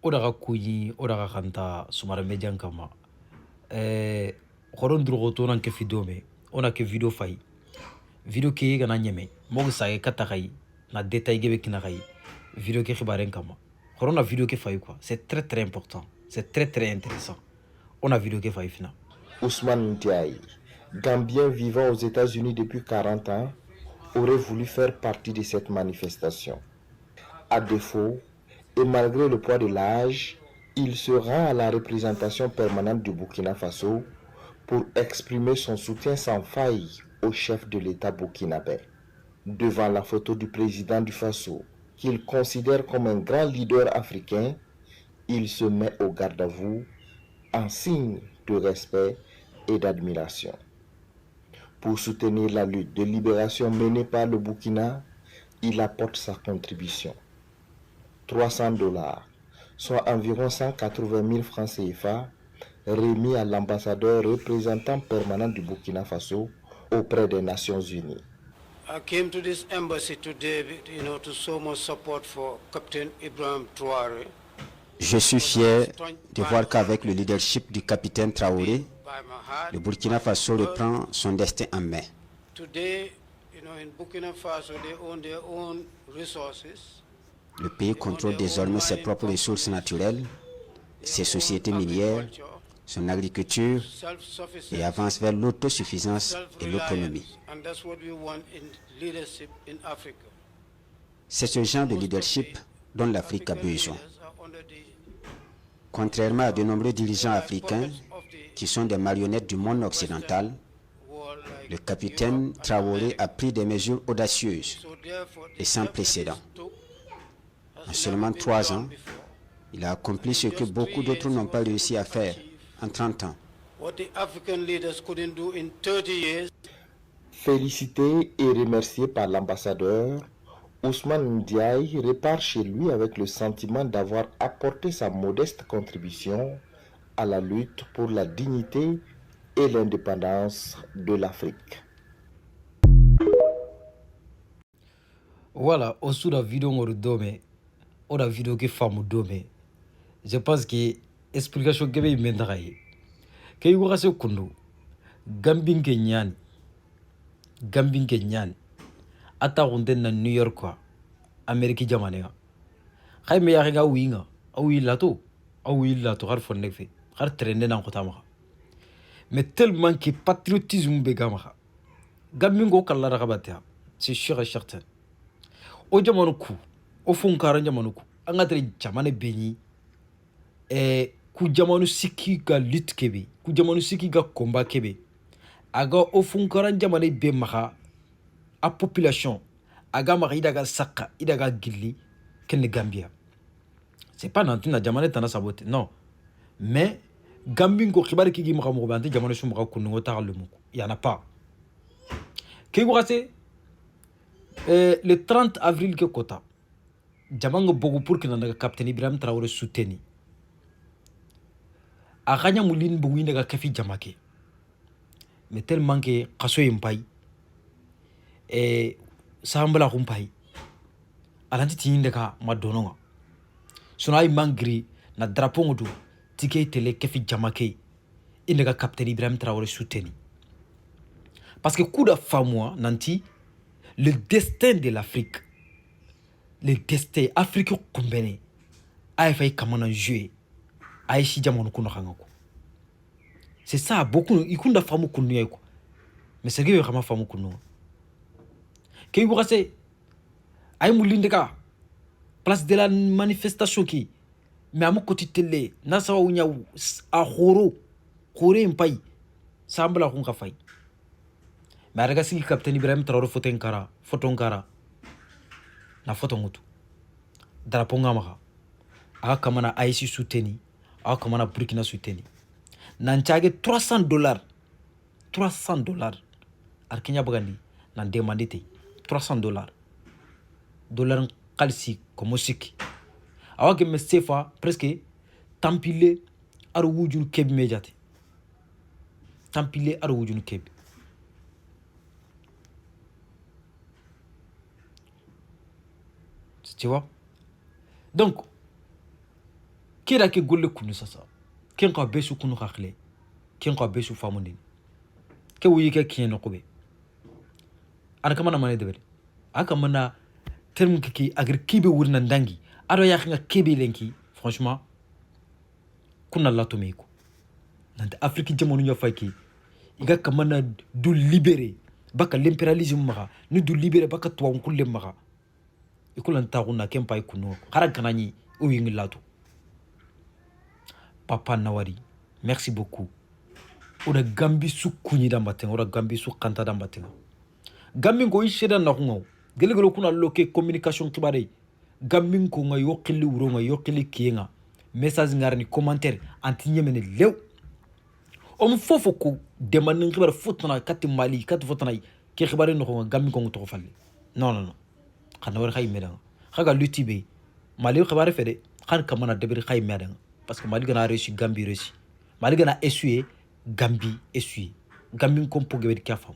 odaga kuyi odaga kanta sumara median kama horon drogo to nan ke fidome ona ke video fay video ke gana nyeme mogu sage kata kay na détail gebe kina kay video ke khibaren kama horon na video ke fay quoi, c'est très important, c'est très intéressant. On a vidéo ke fay fina Ousmane Ndiaye, Gambien vivant aux États-Unis depuis 40 ans, aurait voulu faire partie de cette manifestation. À défaut, et malgré le poids de l'âge, il se rend à la représentation permanente du Burkina Faso pour exprimer son soutien sans faille au chef de l'État burkinabé. Devant la photo du président du Faso, qu'il considère comme un grand leader africain, il se met au garde-à-vous en signe de respect et d'admiration. Pour soutenir la lutte de libération menée par le Burkina, il apporte sa contribution. $300, soit environ 180 000 francs CFA, remis à l'ambassadeur représentant permanent du Burkina Faso auprès des Nations Unies. I came to this embassy today, to show my support for Captain Ibrahim Traoré. Je suis fier de voir qu'avec le leadership du capitaine Traoré, le Burkina Faso reprend son destin en main. Today, in Burkina Faso, they own their own resources. Le pays contrôle désormais ses propres ressources naturelles, ses sociétés minières, son agriculture et avance vers l'autosuffisance et l'autonomie. C'est ce genre de leadership dont l'Afrique a besoin. Contrairement à de nombreux dirigeants africains qui sont des marionnettes du monde occidental, le capitaine Traoré a pris des mesures audacieuses et sans précédent. En seulement 3 ans, il a accompli ce que beaucoup d'autres n'ont pas réussi à faire en 30 ans. Félicité et remercié par l'ambassadeur, Ousmane Ndiaye repart chez lui avec le sentiment d'avoir apporté sa modeste contribution à la lutte pour la dignité et l'indépendance de l'Afrique. Voilà, au sous la vidéo ngoro dome o la vidéo ke famu dome. Je pense que explication gebe imenda ye ke yugo kase kundu gambin ke nyani ata gunde na New York quoi, Ameriki jamane ga khayme ya ga winga awi lato har fonne fe har trende nan kotama. Mais tellement que patriotisme be gama gambin go kala ragabatia, c'est sûr et certain. O jamanu ku o funkaran jamanu ku an ga tere jamane beni ku jamanu siki ga lit kebe ku jamanu siki ga komba kebe aga o funkaran jamane be maha a population aga maha idaga saka idaga gilli ken Gambia. C'est pas nantina jamane tana sabote non, mais gambin ko khibari ki gi maha mo bante jamane su maha kunu ta le muku y en a pas ke go rase le 30 avril ke kota jamanga bogu pour que nanga capitaine Ibrahim Traoré souteni a ganya mulin bu winda ga kafi jamake, mais tellement que qaso yimpai sambala kumpai alanti tinde ka madononga sunai mangri na drapeau ngudu tike tele kafi jamake inda capitaine Ibrahim Traoré souteni, parce que coup de famoi nanti le destin de l'Afrique, le destin Afrique kumbene ay fay kamana jouer ay si jamono kuno khangako. C'est ça beaucoup ikunda famu kunu yako, mais c'est que vraiment famu kunu ke bu khase ay mulindeka place de la manifestation qui mais amu koti télé na sawa unya a khore mpai sambala khun khafai mais araga sigi capitaine Ibrahim Traoré photo nkara na photo ngutu drapeau ngama aka kamana IC souteni aka kamana Burkina souteni nanchage $300 arkenya bagandi nan demandite $300 kalsi comme siki awake me sefa presque tampile ar wujun kebi mediate tampile ar wujun kebi. Tu vois? Donc, kira ke golle kunu sasa ken ka besu kunu khakhle ken ka besu famundi ke wuyi ke kien no kobe ana kama na mane debere aka mana terme ki agri kibe wurna ndangi ado ya khinga kebe lenki franchement kuna lato meiko nante afrique jamono nya fayki iga kamana du libéré baka l'impérialisme maka ni du libéré baka tuwa kulle maka ikulan taxuna ken pay kuno xara ganani o yingi lato papa nawari merci beaucoup oda gambi su kunyi dambaten oda gambi su kanta dambaten gambi ko isheda na kungo gelegelo kuna loke communication kibare gambi ko nga yokili wuro nga yokili kienga message ngarni commentaire anti nyemene lew om fofo ko demandin kibar fotna kati mali kati fotna ke kibare no ko gambi ko to falle non xana war xay medan xaga lutibe mali kibare fede xan kamana debir xay medan parce que mali gana reçu gambi reçu mali gana essuyer gambi essuyer gambi ko poge ka fam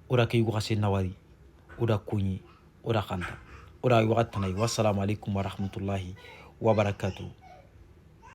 ora kay ko xase nawari ora kunyi ora khanta ora waqtanay wassalamu alaikum wa rahmatullahi wa barakatuh.